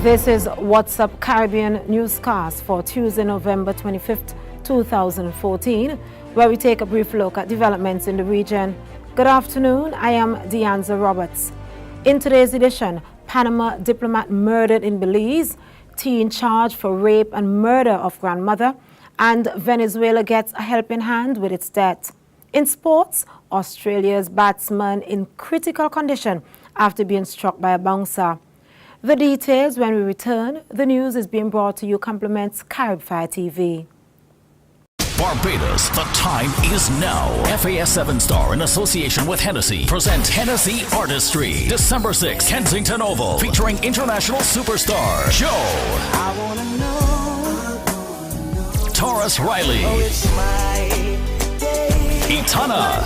This is What's Up Caribbean newscast for Tuesday, November 25th, 2014, where we take a brief look at developments in the region. Good afternoon, I am Deanza Roberts. In today's edition, Panama diplomat murdered in Belize, teen charged for rape and murder of grandmother, and Venezuela gets a helping hand with its debt. In sports, Australia's batsman in critical condition after being struck by a bouncer. The details when we return. The news is being brought to you compliments Carib Fire TV. Barbados, the time is now. FAS 7-Star in association with Hennessy present Hennessy Artistry. December 6th, Kensington Oval, featuring international superstar Joe. I wanna know. Taurus Riley. Oh, it's my day. Itana.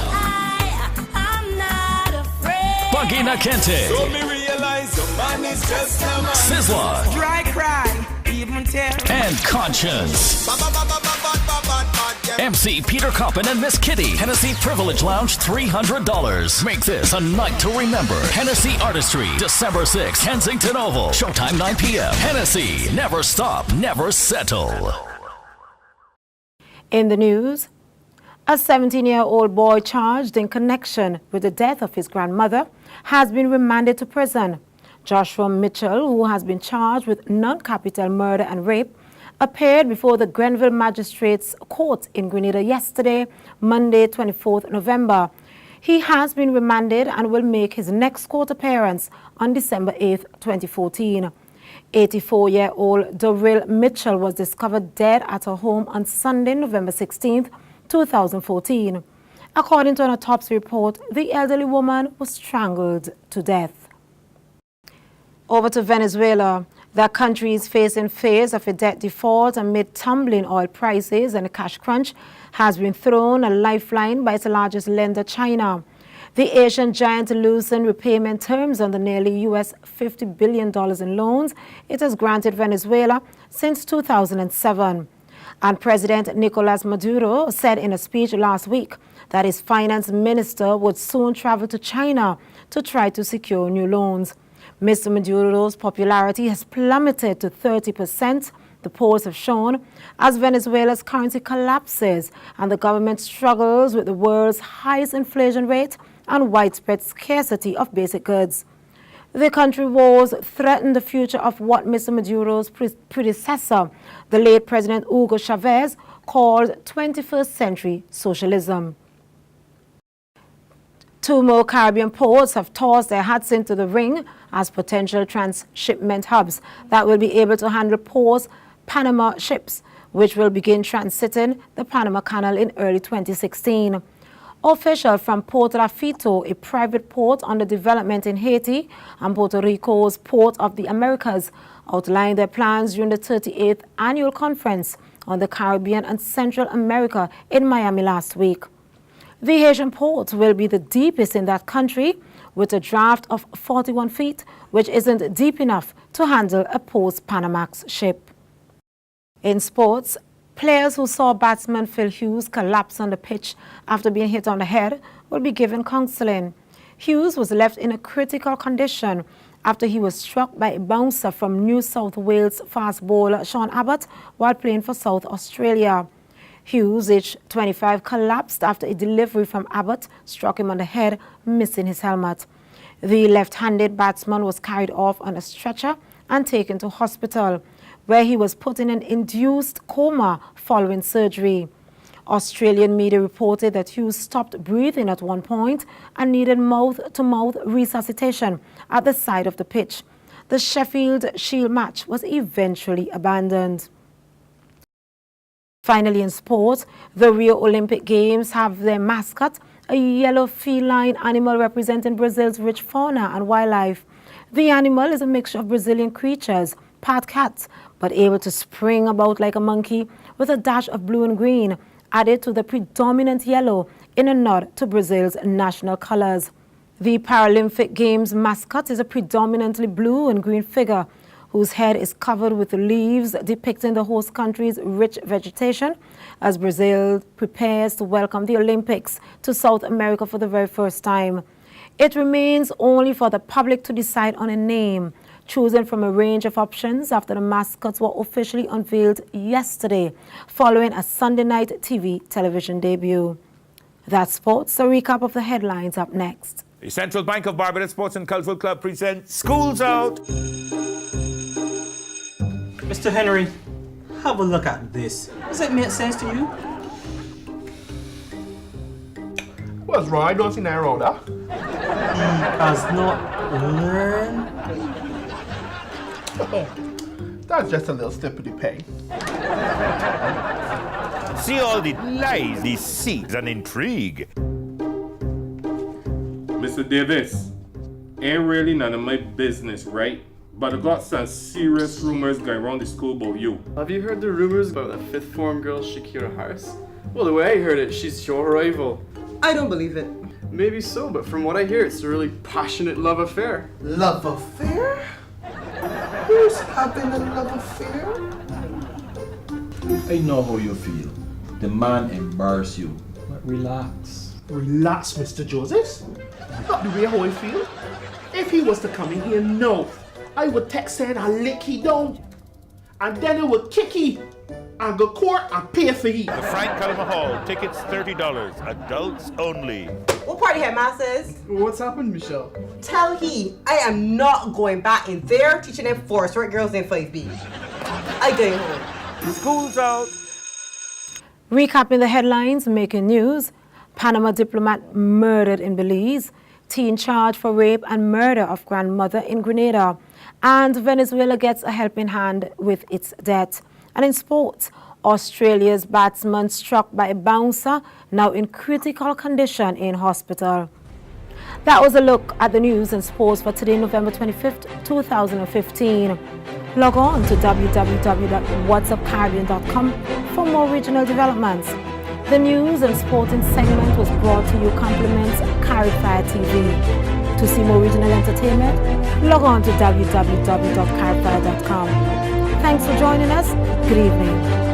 I'm not afraid. Bagina Kente. So me realize the man is just a man. Sizzla. Dry cry, even tear. And Conscience. MC Peter Coppin and Miss Kitty. Hennessy Privilege Lounge, $300. Make this a night to remember. Hennessy Artistry, December 6th, Kensington Oval. Showtime 9 p.m. Hennessy, never stop, never settle. In the news, a 17-year-old boy charged in connection with the death of his grandmother has been remanded to prison. Joshua Mitchell, who has been charged with non-capital murder and rape, appeared before the Grenville Magistrates Court in Grenada yesterday, Monday, 24th November. He has been remanded and will make his next court appearance on December 8th, 2014. 84-year-old Doril Mitchell was discovered dead at her home on Sunday, November 16th, 2014. According to an autopsy report, the elderly woman was strangled to death. Over to Venezuela. The country is facing fears of a debt default amid tumbling oil prices, and a cash crunch has been thrown a lifeline by its largest lender, China. The Asian giant loosened repayment terms on the nearly US $50 billion in loans it has granted Venezuela since 2007. And President Nicolas Maduro said in a speech last week that his finance minister would soon travel to China to try to secure new loans. Mr. Maduro's popularity has plummeted to 30%, the polls have shown, as Venezuela's currency collapses and the government struggles with the world's highest inflation rate and widespread scarcity of basic goods. The country wars threaten the future of what Mr. Maduro's predecessor, the late President Hugo Chavez, called 21st century socialism. Two more Caribbean ports have tossed their hats into the ring as potential transshipment hubs that will be able to handle ports' Panama ships, which will begin transiting the Panama Canal in early 2016. Officials from Puerto Lafito, a private port under development in Haiti, and Puerto Rico's Port of the Americas, outlined their plans during the 38th Annual Conference on the Caribbean and Central America in Miami last week. The Haitian port will be the deepest in that country, with a draft of 41 feet, which isn't deep enough to handle a post-Panamax ship. In sports, players who saw batsman Phil Hughes collapse on the pitch after being hit on the head will be given counseling. Hughes was left in a critical condition after he was struck by a bouncer from New South Wales fast bowler Sean Abbott while playing for South Australia. Hughes, aged 25, collapsed after a delivery from Abbott struck him on the head, missing his helmet. The left-handed batsman was carried off on a stretcher and taken to hospital, where he was put in an induced coma following surgery. Australian media reported that Hughes stopped breathing at one point and needed mouth-to-mouth resuscitation at the side of the pitch. The Sheffield Shield match was eventually abandoned. Finally, in sport, the Rio Olympic Games have their mascot, a yellow feline animal representing Brazil's rich fauna and wildlife. The animal is a mixture of Brazilian creatures, part cat, but able to spring about like a monkey with a dash of blue and green, added to the predominant yellow in a nod to Brazil's national colors. The Paralympic Games mascot is a predominantly blue and green figure whose head is covered with leaves depicting the host country's rich vegetation as Brazil prepares to welcome the Olympics to South America for the very first time. It remains only for the public to decide on a name. choosing from a range of options after the mascots were officially unveiled yesterday following a Sunday night television debut. That's sports. A recap of the headlines up next. The Central Bank of Barbados Sports and Cultural Club presents Schools Out. Mr. Henry, have a look at this. Does it make sense to you? What's wrong? I don't see nothing wrong there. Has not learned. That's just a little step of the pay. See all the lies, deceit, and intrigue. Mr. Davis, ain't really none of my business, right? But I got some serious rumors going around the school about you. Have you heard the rumors about that fifth form girl, Shakira Harris? Well, the way I heard it, she's your rival. I don't believe it. Maybe so, but from what I hear, it's a really passionate love affair. Love affair? Who's having a love affair? I know how you feel. The man embarrass you. But relax. Relax, Mr. Joseph. Not the way how I feel. If he was to come in here now, I would text saying I lick he down. And then I would kick he and go court and pay for he. The Frank Culliver Hall, tickets $30, adults only. What party headmasters? What's happened, Michelle? Tell he I am not going back in there teaching them forced work girls in 5B. I going home. Schools Out. Recapping the headlines making news. Panama diplomat murdered in Belize. Teen charged for rape and murder of grandmother in Grenada. And Venezuela gets a helping hand with its debt. And in sports, Australia's batsman struck by a bouncer, now in critical condition in hospital. That was a look at the news and sports for today, November 25th, 2015. Log on to www.whatsupcaribbean.com for more regional developments. The news and sporting segment was brought to you compliments Carify TV. To see more regional entertainment, log on to www.carify.com. Thanks for joining us. Good evening.